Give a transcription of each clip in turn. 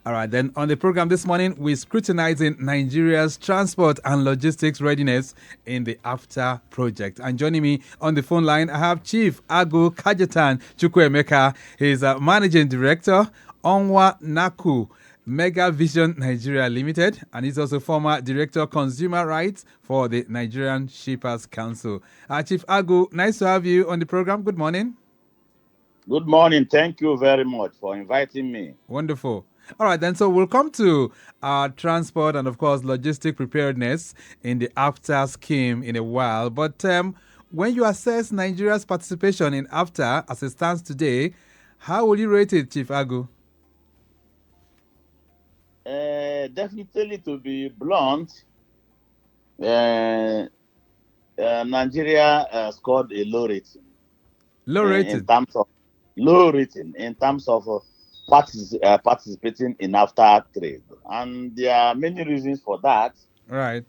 All right, then on the program this morning, we're scrutinizing Nigeria's transport and logistics readiness in the AFCFTA project. And joining me on the phone line, I have Chieft Agu Cajetan Chukwuemeka. He's a managing director, Onwa Naku Mega Vision Nigeria Limited, and he's also former director consumer rights for the Nigerian Shippers Council. Chieft Agu, nice to have you on the program. Good morning. Good morning. Thank you very much for inviting me. Wonderful. All right, then, so we'll come to transport and, of course, logistic preparedness in the AFCFTA scheme in a while. But when you assess Nigeria's participation in AFCFTA as it stands today, how will you rate it, Chieft Agu? Definitely, to be blunt, Nigeria scored a low rating. Low rating? In terms of low rating, in terms of participating in AFCFTA trade. And there are many reasons for that. Right.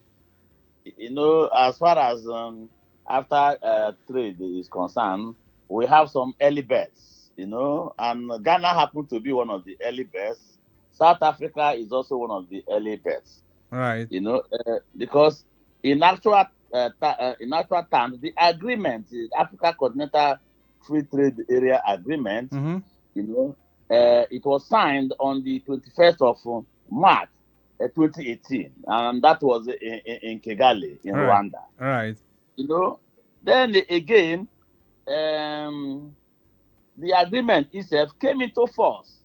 You know, as far as AFCFTA trade is concerned, we have some early bets, you know, and Ghana happened to be one of the early bets. South Africa is also one of the early bets. Right. You know, because in actual terms, the agreement, the Africa Continental Free Trade Area Agreement, you know, it was signed on the 21st of March 2018, and that was in Kigali, in Rwanda. Right. You know, then again, the agreement itself came into force.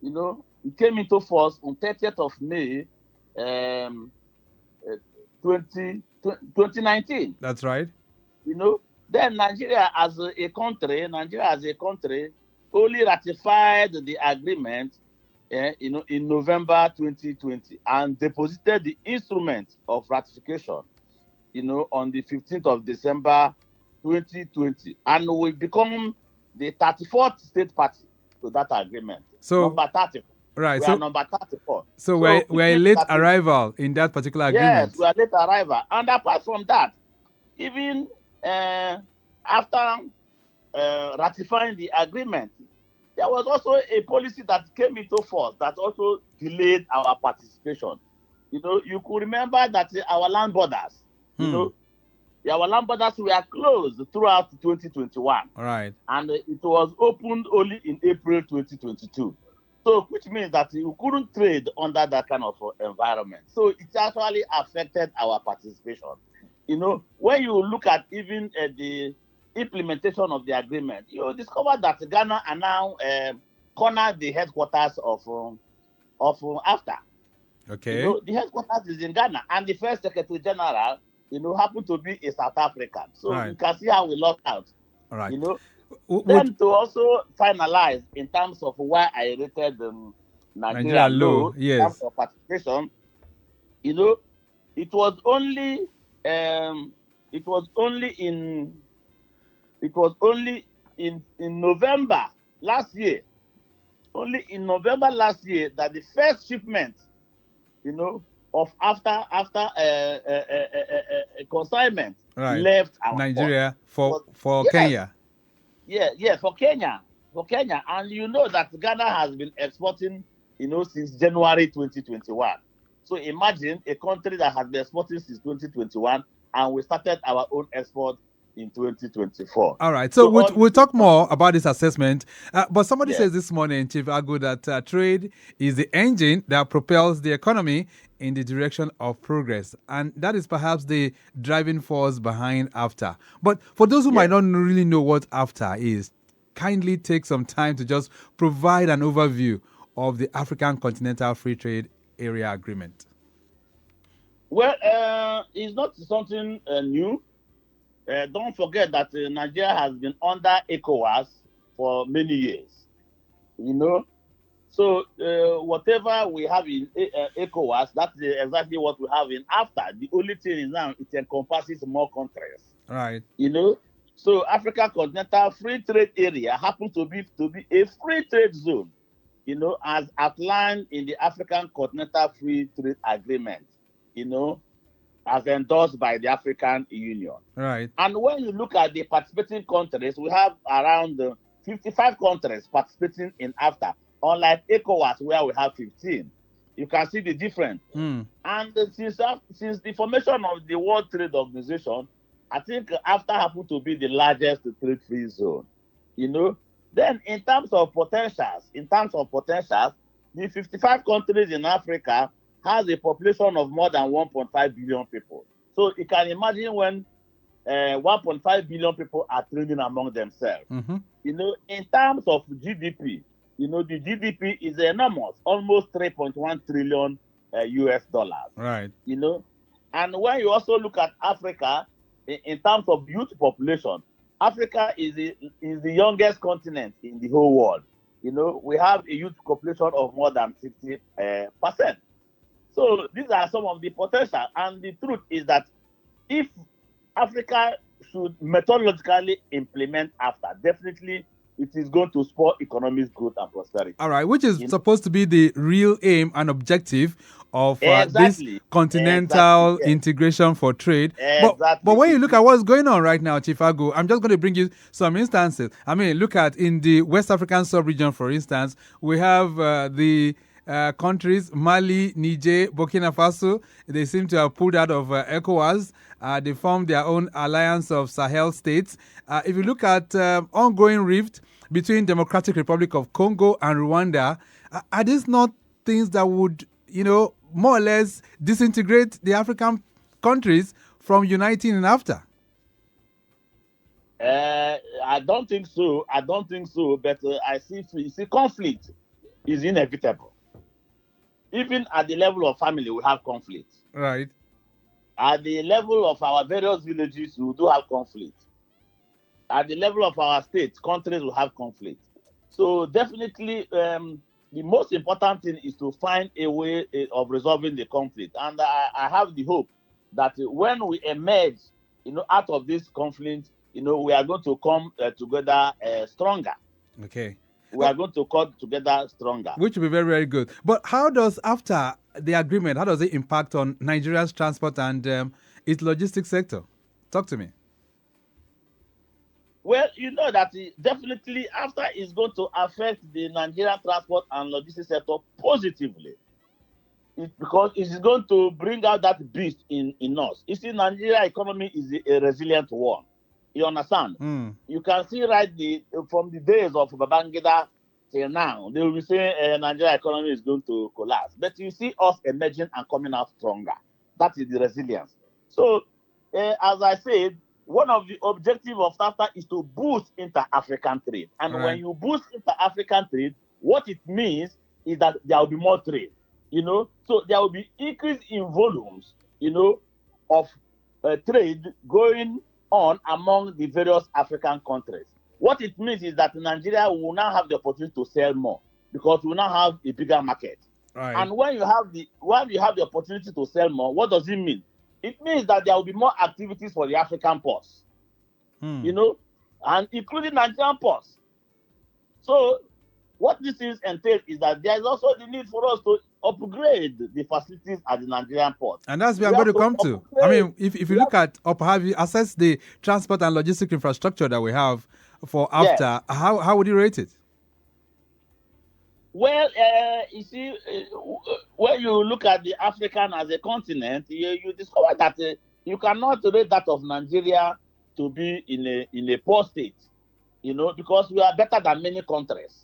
You know, it came into force on 30th of May 2019. That's right. You know, then Nigeria as a country only ratified the agreement you know, in November 2020 and deposited the instrument of ratification, you know, on the 15th of December 2020. And we become the 34th state party to that agreement. So, number 34. Right. We are number 34. So we're a late arrival in that particular agreement. Yes, we are late arrival. And apart from that, even after ratifying the agreement, there was also a policy that came into force that also delayed our participation. You know, you could remember that our land borders, you know, our land borders were closed throughout 2021. Right. And it was opened only in April 2022. So, which means that you couldn't trade under that kind of environment. So, it actually affected our participation. You know, when you look at even the implementation of the agreement, you discover that Ghana are now cornered the headquarters of AFCFTA. Okay. You know, the headquarters is in Ghana, and the first Secretary General, you know, happened to be a South African. So you can see how we lost out. All right. You know, then to also finalize in terms of why I rated Nigeria low in terms of participation, you know, it was only in November last year. Only in November last year that the first shipment, you know, of after consignment left our Nigeria port. for Kenya. Yeah, for Kenya, and you know that Ghana has been exporting, you know, since January 2021. So imagine a country that has been exporting since 2021, and we started our own export in 2024. All right. So we'll talk more about this assessment. But somebody says this morning, Chieft Agu, that trade is the engine that propels the economy in the direction of progress. And that is perhaps the driving force behind AFCFTA. But for those who might not really know what AFCFTA is, kindly take some time to just provide an overview of the African Continental Free Trade Area Agreement. Well, it's not something new. Don't forget that Nigeria has been under ECOWAS for many years, you know. So whatever we have in ECOWAS, that's exactly what we have in AFCFTA. The only thing is now it encompasses more countries. Right. You know, so Africa Continental Free Trade Area happens to be a free trade zone, you know, as outlined in the African Continental Free Trade Agreement, you know, as endorsed by the African Union. Right. And when you look at the participating countries, we have around 55 countries participating in AFCFTA. unlike ECOWAS where we have 15. You can see the difference. Mm. And since the formation of the World Trade Organization, I think AFTA happened to be the largest trade-free zone. Then in terms of potentials, the 55 countries in Africa has a population of more than 1.5 billion people. So you can imagine when 1.5 billion people are trading among themselves. Mm-hmm. In terms of GDP, the GDP is enormous, almost 3.1 trillion US dollars. Right. And when you also look at Africa, in terms of youth population, Africa is the youngest continent in the whole world. We have a youth population of more than 60%. So these are some of the potential. And the truth is that if Africa should methodologically implement AFTA, definitely it is going to spur economic growth and prosperity. All right, which is supposed to be the real aim and objective of this continental integration for trade. But when you look at what's going on right now, Chieft Agu, I'm just going to bring you some instances. I mean, look at in the West African sub-region, for instance, we have the countries, Mali, Niger, Burkina Faso. They seem to have pulled out of ECOWAS. They formed their own alliance of Sahel states. If you look at ongoing rift between Democratic Republic of Congo and Rwanda, are these not things that would, more or less disintegrate the African countries from uniting in AFTA? I don't think so. But I see conflict is inevitable. Even at the level of family, we have conflict. Right. At the level of our various villages, we do have conflict. At the level of our states, countries will have conflict. So definitely, the most important thing is to find a way of resolving the conflict. And I have the hope that when we emerge, out of this conflict, we are going to come together stronger. Okay. We are going to come together stronger. Which will be very, very good. But how does, after the agreement, how does it impact on Nigeria's transport and its logistics sector? Talk to me. Well, that definitely AFTA is going to affect the Nigerian transport and logistics sector positively. Because it is going to bring out that beast in us. You see, Nigeria economy is a resilient one. You understand? Mm. You can see from the days of Babangida till now, they will be saying Nigeria economy is going to collapse. But you see us emerging and coming out stronger. That is the resilience. So, as I said, one of the objectives of AFTA is to boost inter-African trade. And when you boost inter-African trade, what it means is that there will be more trade. So there will be increase in volumes, of trade going on among the various African countries. What it means is that Nigeria will now have the opportunity to sell more because we now have a bigger market. Right. And when you have the opportunity to sell more, what does it mean? It means that there will be more activities for the African ports, and including Nigerian ports. So what this entails is that there is also the need for us to upgrade the facilities at the Nigerian port. And that's where I'm going to come to. I mean, if you look at, or perhaps you assess the transport and logistic infrastructure that we have for AFTA, how would you rate it? Well, you see, when you look at the African as a continent, you discover that you cannot rate that of Nigeria to be in a poor state, because we are better than many countries.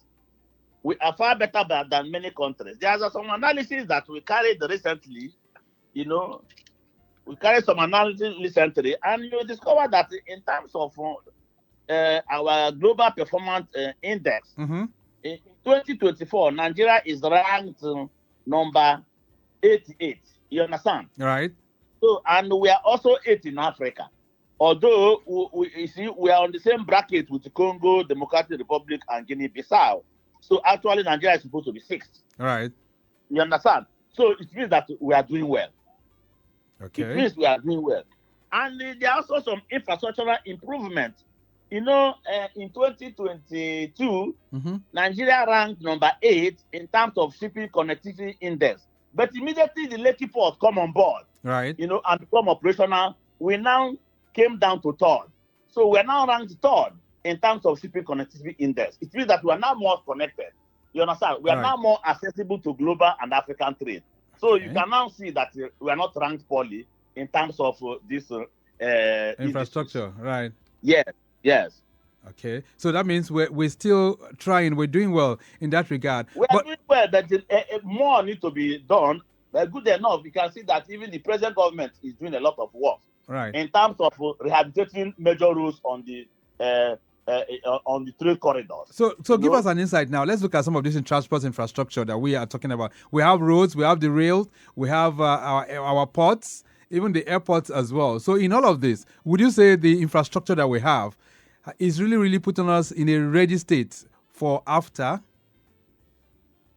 We are far better than many countries. There's some analysis that we carried recently, we carried some analysis recently, and you discover that in terms of our global performance index, in 2024, Nigeria is ranked number 88. You understand? Right. So, and we are also 8 in Africa. Although we are on the same bracket with Congo, Democratic Republic, and Guinea-Bissau. So actually, Nigeria is supposed to be 6th. Right. You understand? So it means that we are doing well. Okay. It means we are doing well. And there are also some infrastructural improvements. In 2022, Nigeria ranked number 8 in terms of shipping connectivity index. But immediately the Lekki port come on board, right? And become operational, we now came down to 3rd. So we're now ranked 3rd in terms of shipping connectivity index. It means that we are now more connected. You understand? We are now more accessible to global and African trade. So you can now see that we are not ranked poorly in terms of this infrastructure, industries. right? Yes. Okay, so that means we're still trying. We're doing well in that regard. We are doing well, but more needs to be done. But good enough, you can see that even the present government is doing a lot of work, right, in terms of rehabilitating major roads on the trade corridors. So give us an insight now. Let's look at some of this in transport infrastructure that we are talking about. We have roads, we have the rail, we have our ports, even the airports as well. So in all of this, would you say the infrastructure that we have is really putting us in a ready state for AFTA?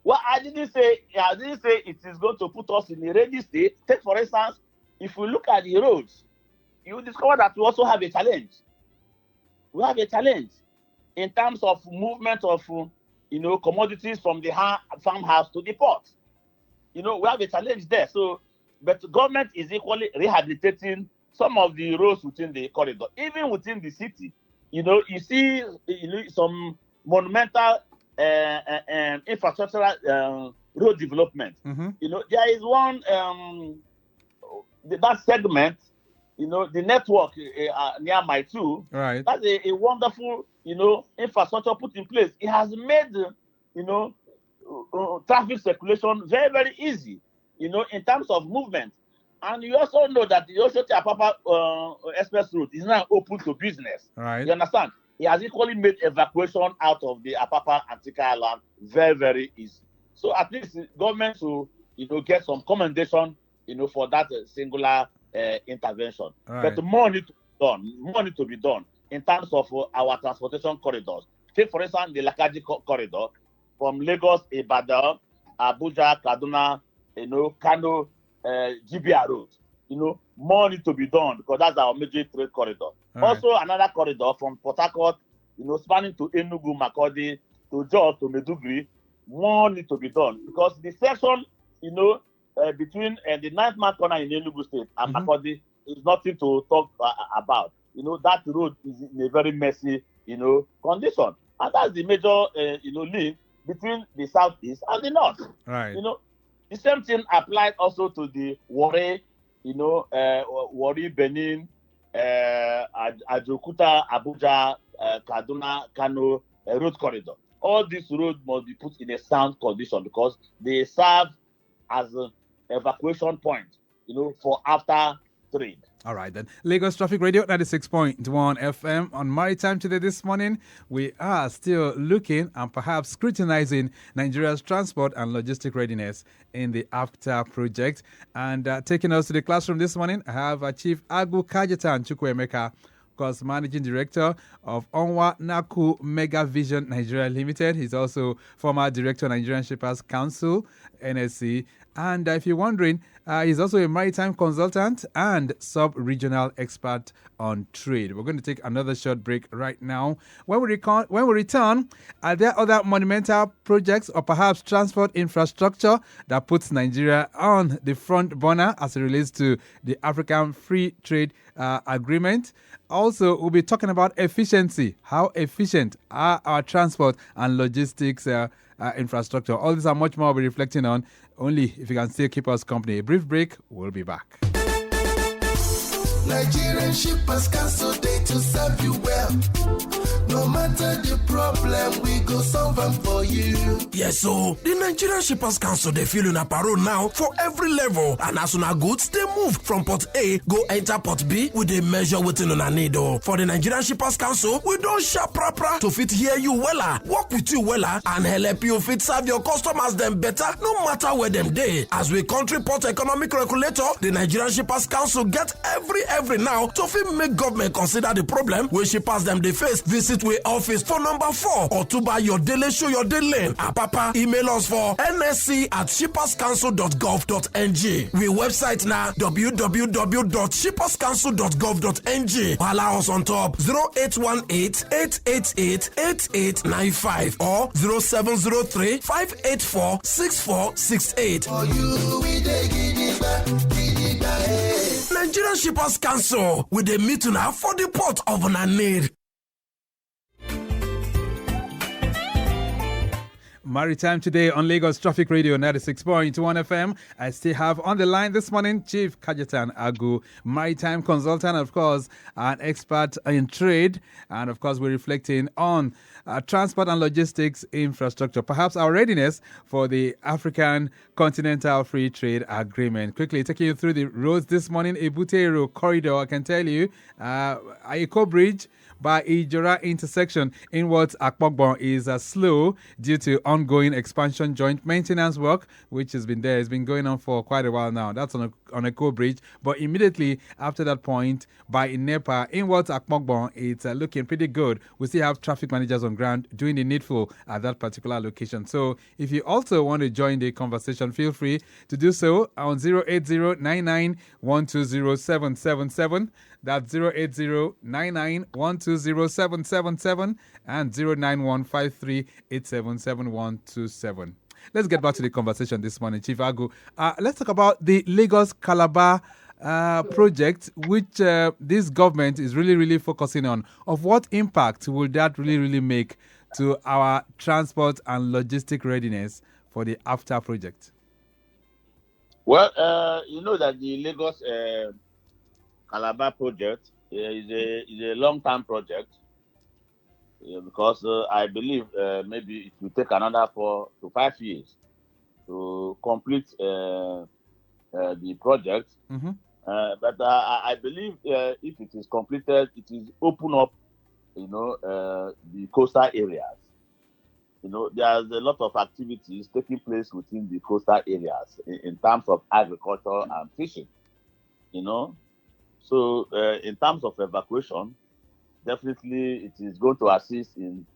Well, I didn't say it is going to put us in a ready state. Take, for instance, if we look at the roads, you discover that we also have a challenge. We have a challenge in terms of movement of, commodities from the farmhouse to the port. We have a challenge there. So, but the government is equally rehabilitating some of the roads within the corridor, even within the city. You see, some monumental infrastructural road development. Mm-hmm. There is one that segment. The network near my two. Right. That's a wonderful, infrastructure put in place. It has made, traffic circulation very, very easy, in terms of movement. And you also know that the Oshoti-Apapa express route is now open to business. Right. You understand? It has equally made evacuation out of the Apapa and Tika Island very, very easy. So at least the government will, get some commendation, for that singular intervention. Right. But more need to be done in terms of our transportation corridors. Take, for instance, the Lakaji corridor from Lagos, Ibadan, Abuja, Kaduna, Kano, GBR road. More need to be done because that's our major trade corridor. Right. Also, another corridor from Port Harcourt, spanning to Enugu, Makurdi, to Jos, to Maiduguri. More need to be done because the section, between the 9th man corner in Enugu State and Makurdi is nothing to talk about. That road is in a very messy, condition. And that's the major, link between the southeast and the north. Right. The same thing applied also to the Warri, Warri, Benin, Ajokuta, Abuja, Kaduna, Kano road corridor. All these roads must be put in a sound condition because they serve as an evacuation point, for after trade. All right, then. Lagos Traffic Radio 96.1 FM on Maritime today. This morning, we are still looking and perhaps scrutinizing Nigeria's transport and logistic readiness in the AFCFTA project. And taking us to the classroom this morning, I have Chieft Agu cajetan chukwuemeka, of course, Managing Director of Onwa Naku Mega Vision Nigeria Limited. He's also former Director of Nigerian Shippers Council, NSC. And if you're wondering, he's also a maritime consultant and sub-regional expert on trade. We're going to take another short break right now. When we return, are there other monumental projects or perhaps transport infrastructure that puts Nigeria on the front burner as it relates to the African Free Trade Agreement? Also, we'll be talking about efficiency. How efficient are our transport and logistics infrastructure? All these are much more we'll be reflecting on only if you can still keep us company. A brief break, we'll be back. Nigerian Shippers Council, they to serve you well. No matter the problem, we go solve them for you. Yes, so the Nigerian Shippers Council, they feel in a parole now for every level. And as soon as goods, they move from port A, go enter port B with a measure within on a needle. For the Nigerian Shippers Council, we don't sharp proper to fit hear you wella, work with you wella, and help you fit serve your customers them better, no matter where them day. As we country port economic regulator, the Nigerian Shippers Council get every now to fit make government consider the problem where shippers them they face. Visit we office for number 4 or to buy your daily show your daily. Papa email us for nsc@shipperscouncil.gov.ng. We website now www.shipperscouncil.gov.ng. Allow us on top 0818-888-8895 or 0703-584-6468. For you, we dey gidigba, Nigerian Shippers Council with the meeting now for the port of Nanir. Maritime today on Lagos Traffic Radio 96.1 FM. I still have on the line this morning Chieft Agu, maritime consultant, of course, an expert in trade. And of course, we're reflecting on transport and logistics infrastructure, perhaps our readiness for the African Continental Free Trade Agreement. Quickly taking you through the roads this morning. Oteri corridor, I can tell you, Aiko Bridge by Ijora intersection inwards Akpogbon is slow due to ongoing expansion joint maintenance work, which has been there. It's been going on for quite a while now. That's on a co-bridge. But immediately after that point, by Inepa, inwards Akpogbon, it's looking pretty good. We still have traffic managers on ground doing the needful at that particular location. So if you also want to join the conversation, feel free to do so on 08099120777. That's 08099120777 and 09153877127. Let's get back to the conversation this morning, Chieft Agu. Let's talk about the Lagos-Calabar project, which this government is really focusing on. Of what impact will that really make to our transport and logistic readiness for the AFCFTA project? Well, you know that the Lagos Calabar project is a long-term project because I believe maybe it will take another 4 to 5 years to complete the project. Mm-hmm. But I believe if it is completed, it is open up, the coastal areas. There's a lot of activities taking place within the coastal areas in terms of agriculture and fishing. So in terms of evacuation, definitely it is going to assist in,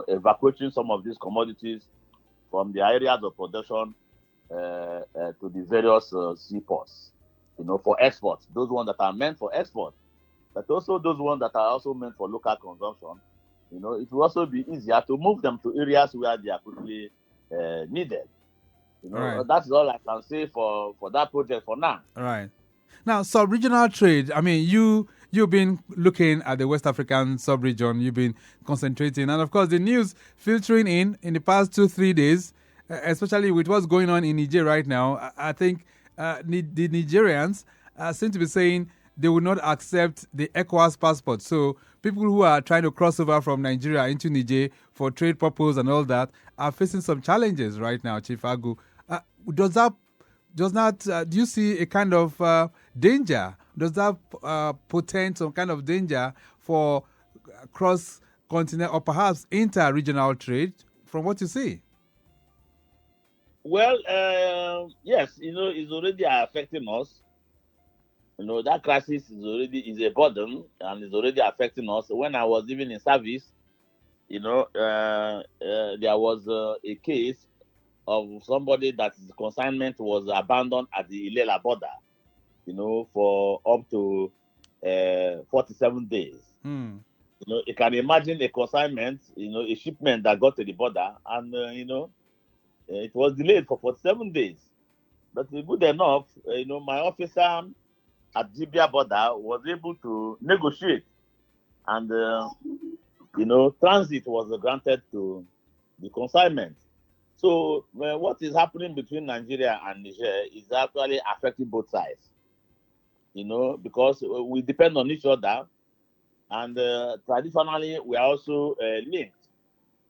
evacuating some of these commodities from the areas of production to the various seaports, for export. Those ones that are meant for export, but also those ones that are also meant for local consumption. It will also be easier to move them to areas where they are quickly needed. Right. That's all I can say for that project for now. All right. Now, sub-regional trade, I mean, you've been looking at the West African sub-region, you've been concentrating, and of course the news filtering in the past 2-3 days, especially with what's going on in Niger right now. I think the Nigerians seem to be saying they will not accept the ECOWAS passport. So people who are trying to cross over from Nigeria into Niger for trade purpose and all that are facing some challenges right now, Chieft Agu. Do you see a kind of danger? Does that portend some kind of danger for cross-continent or perhaps inter-regional trade from what you see? Well, yes, it's already affecting us. That crisis is a burden and is already affecting us. When I was even in service, there was a case of somebody that his consignment was abandoned at the Ilela border, for up to 47 days. You can imagine a consignment, a shipment that got to the border and, it was delayed for 47 days. But good enough, my officer at Libya border was able to negotiate and, transit was granted to the consignment. So what is happening between Nigeria and Niger is actually affecting both sides, because we depend on each other, and traditionally we are also linked,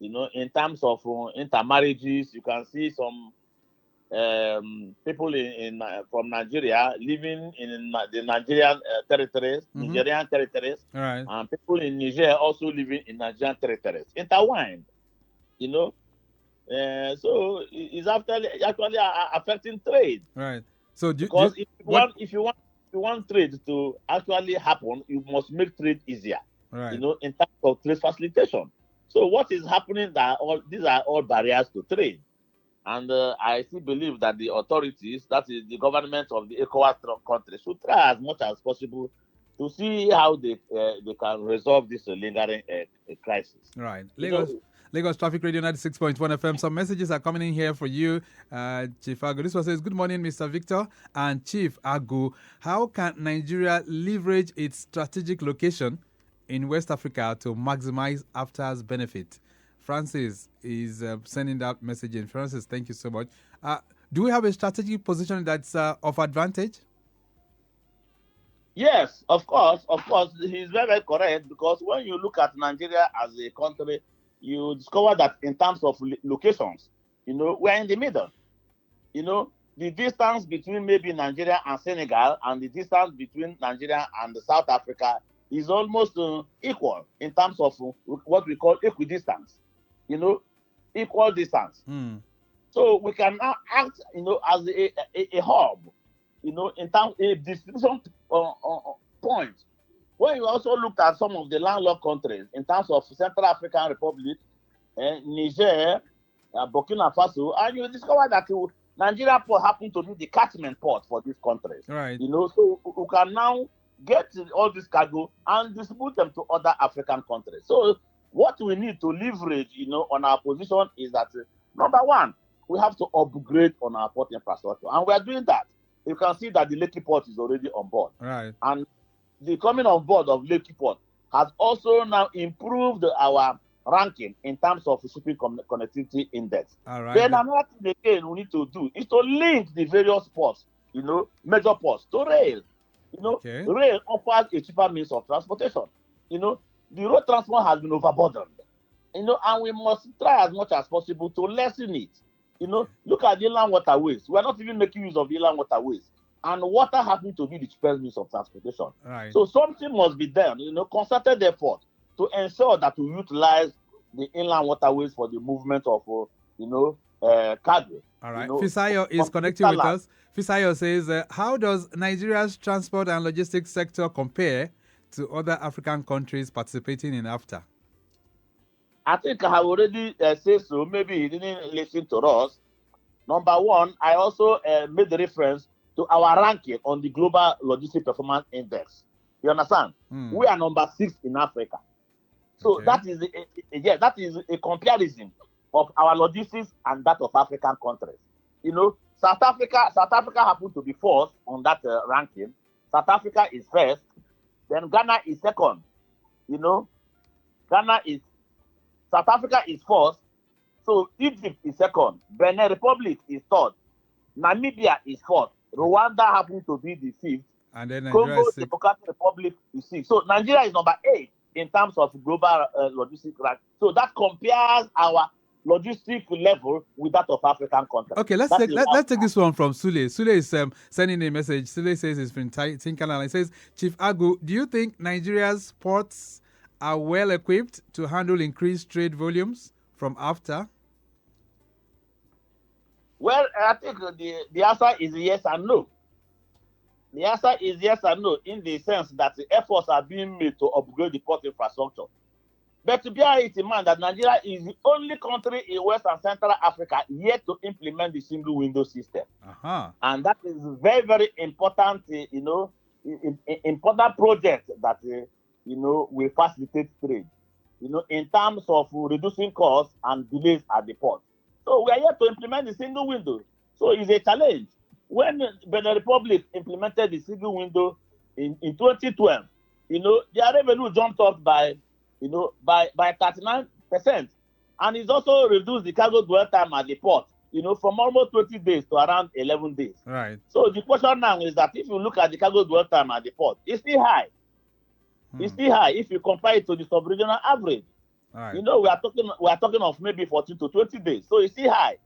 in terms of intermarriages. You can see some people from Nigeria living in the Nigerian territories, Nigerian territories, right, and people in Niger also living in Nigerian territories, intertwined, so it's actually affecting trade. Right. So if you want trade to actually happen, you must make trade easier. Right. In terms of trade facilitation. So what is happening these are all barriers to trade. And I still believe that the authorities, that is the government of the ECOWAS countries, should try as much as possible to see how they can resolve this lingering crisis. Right. Lagos Traffic Radio 96.1 FM. Some messages are coming in here for you, Chieft Agu. This one says, good morning, Mr. Victor and Chieft Agu. How can Nigeria leverage its strategic location in West Africa to maximize AFCFTA's benefit Francis is sending that message in. Francis, thank you so much. Do we have a strategic position that's of advantage? Yes, of course, he's very, very correct, because when you look at Nigeria as a country, you discover that in terms of locations, we're in the middle. The distance between maybe Nigeria and Senegal and the distance between Nigeria and South Africa is almost equal in terms of what we call equidistance, equal distance. So we can now act, as a hub, in terms of a distribution point. When you also look at some of the landlocked countries in terms of Central African Republic, Niger, Burkina Faso, and you discover that Nigeria port happen to be the catchment port for these countries. Right. So we can now get all this cargo and distribute them to other African countries. So what we need to leverage, on our position is that, number one, we have to upgrade on our port infrastructure. And we are doing that. You can see that the Lekki port is already on board. Right. And the coming on board of Lekki port has also now improved our ranking in terms of shipping connectivity index. All right. Then another thing again we need to do is to link the various ports, major ports, to rail. Rail offers a cheaper means of transportation. The road transport has been overburdened. And we must try as much as possible to lessen it. Look at the inland waterways. We are not even making use of the inland waterways. And water happens to be the cheapest means of transportation. Right. So something must be done, concerted effort to ensure that we utilize the inland waterways for the movement of, cargo. All right. Fisayo is connecting with us. Fisayo says, how does Nigeria's transport and logistics sector compare to other African countries participating in AFTA? I think I have already said so. Maybe he didn't listen to us. Number one, I also made the reference to our ranking on the Global Logistics Performance Index. You understand? We are number 6 in Africa. So that is a comparison of our logistics and that of African countries. South Africa happened to be fourth on that ranking. South Africa is first. Then Ghana is second. South Africa is fourth. So Egypt is second. Benin Republic is third. Namibia is fourth. Rwanda happens to be the fifth. And then Congo Democratic Republic is sixth. So Nigeria is number 8 in terms of global logistics rank. So that compares our logistic level with that of African countries. Okay, let's take this one from Sule. Sule is sending a message. Sule says he's from Tinkerland. He says, Chieft Agu, do you think Nigeria's ports are well equipped to handle increased trade volumes from AFTA? Well, I think the answer is yes and no. The answer is yes and no in the sense that the efforts are being made to upgrade the port infrastructure. But to bear it in mind that Nigeria is the only country in West and Central Africa yet to implement the single window system. And that is very, very important, important project that, will facilitate trade, in terms of reducing costs and delays at the port. So we are yet to implement the single window. So it's a challenge. When Benin Republic implemented the single window in 2012, their revenue jumped up by 39%. And it's also reduced the cargo dwell time at the port, from almost 20 days to around 11 days. Right. So the question now is that if you look at the cargo dwell time at the port, it's still high. It's still high if you compare it to the sub-regional average. Right. We are talking of maybe 14 to 20 days. So it's still high.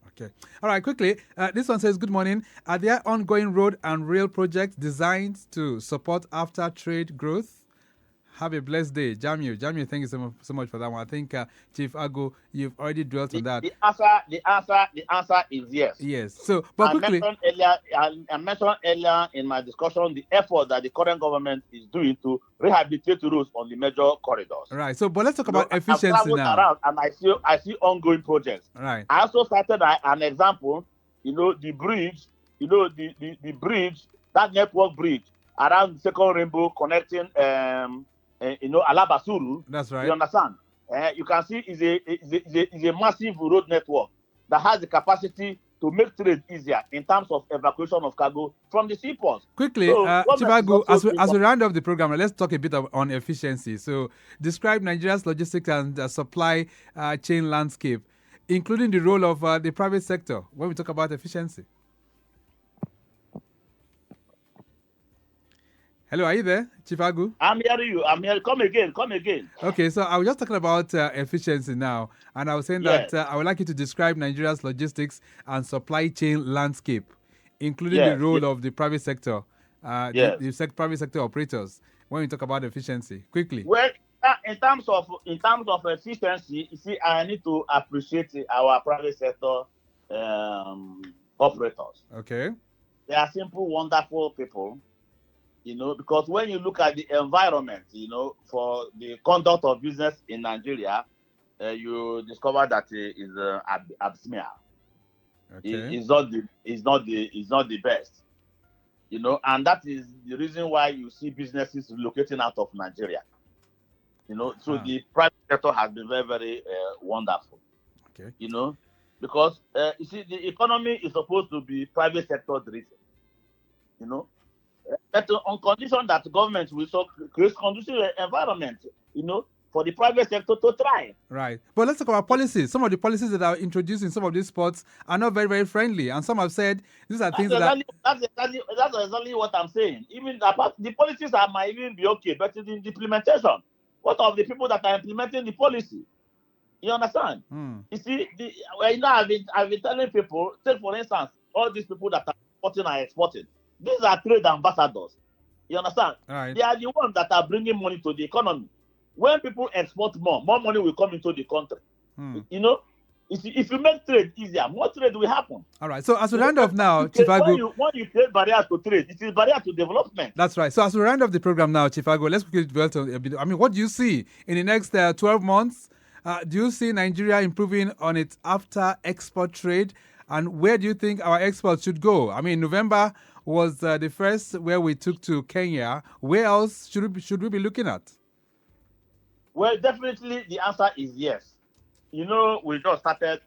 Okay. All right, quickly. This one says, good morning. Are there ongoing road and rail projects designed to support after trade growth? Have a blessed day. Jamil, thank you so much for that one. I think, Chieft Agu, you've already dwelt on that. The answer is yes. Yes. So, but quickly. I mentioned earlier in my discussion the effort that the current government is doing to rehabilitate roads on the major corridors. Right. So, but let's talk about efficiency now. Around and I see ongoing projects. Right. I also cited an example, the bridge, the bridge, that network bridge around the second rainbow connecting Alabasuru. That's right. You understand? You can see is a massive road network that has the capacity to make trade easier in terms of evacuation of cargo from the seaports. Quickly, So, Chieft Agu, government is as we round up the program, let's talk a bit on efficiency. So, describe Nigeria's logistics and supply chain landscape, including the role of the private sector when we talk about efficiency. Hello, are you there, Chieft Agu? I'm hearing you. I'm here. Come again. Okay, so I was just talking about efficiency now, and I was saying Yes. that I would like you to describe Nigeria's logistics and supply chain landscape, including Yes, the role yes. of the private sector, Yes. the private sector operators, when we talk about efficiency. Quickly. Well, in terms of efficiency, you see, I need to appreciate our private sector operators. Okay. They are simple, wonderful people. Because when you look at the environment, for the conduct of business in Nigeria, you discover that it is abysmal. Okay. It's not the best. And that is the reason why you see businesses relocating out of Nigeria. So the private sector has been very, very wonderful. Okay. Because you see, the economy is supposed to be private sector driven. But on condition that government will create conducive environment, for the private sector to thrive. Right. But let's talk about policies. Some of the policies that are introduced in some of these spots are not very, very friendly. And some have said these are things That's exactly what I'm saying. Even the policies might even be okay, but in the implementation, what of the people that are implementing the policy? You understand? You see, I've been telling people, take for instance, all these people that are importing and exporting. These are trade ambassadors. You understand? Right. They are the ones that are bringing money to the economy. When people export more money will come into the country. If you make trade easier, more trade will happen. All right. So as we round off now, Chieft Agu, when you create barriers to trade, it is barrier to development. That's right. So as we round off the program now, Chieft Agu, let's quickly dwell on a bit. I mean, what do you see in the next 12 months? Do you see Nigeria improving on its after export trade? And where do you think our exports should go? I mean, November was the first where we took to Kenya. Where else should we be looking at? Well, definitely the answer is yes. We just started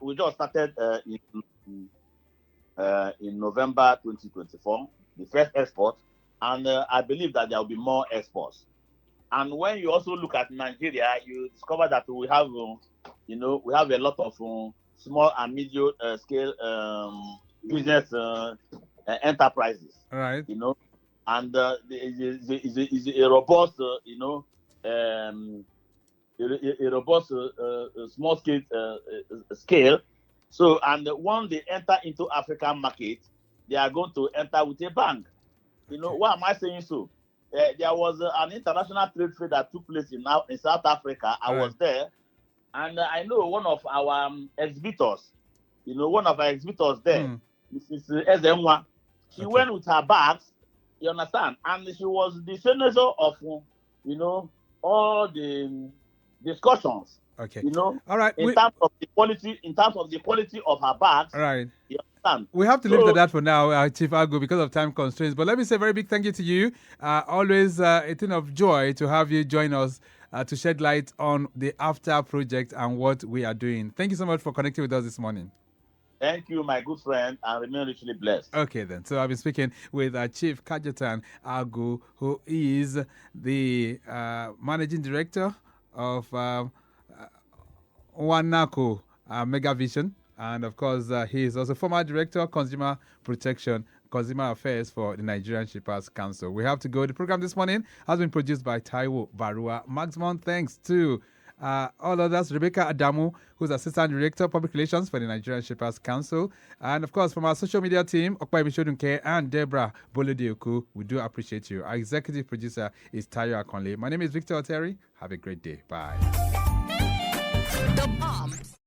in November 2024, the first export, and I believe that there will be more exports. And when you also look at Nigeria, you discover that we have, we have a lot of small and medium scale business enterprises. Right. And is a robust, a robust small scale. So, and when they enter into African market, they are going to enter with a bang. Why am I saying so? There was an international trade fair that took place in South Africa. I was there, and I know one of our exhibitors. One of our exhibitors there, Mrs. Ezemwa. She went with her bags. You understand? And she was the senator of, all the discussions. Okay. All right. In terms of the quality of her bags. Right. You understand? We have to leave it at that for now, Chieft Agu, because of time constraints. But let me say a very big thank you to you. Always a thing of joy to have you join us to shed light on the AFCFTA project and what we are doing. Thank you so much for connecting with us this morning. Thank you, my good friend, and remain richly blessed. Okay, then. So I've been speaking with Chieft Cajetan Agu, who is the managing director of Wanako Mega Vision. And of course, he is also former director of Consumer Protection, Consumer Affairs for the Nigerian Shippers Council. We have to go. The program this morning has been produced by Taiwo Barua. Maximum thanks to all others, Rebecca Adamu, who's Assistant Director, Public Relations for the Nigerian Shippers Council. And of course, from our social media team, Okpa Bishodunke and Deborah Bolodioku, we do appreciate you. Our executive producer is Tayo Akonle. My name is Victor Oteri. Have a great day. Bye.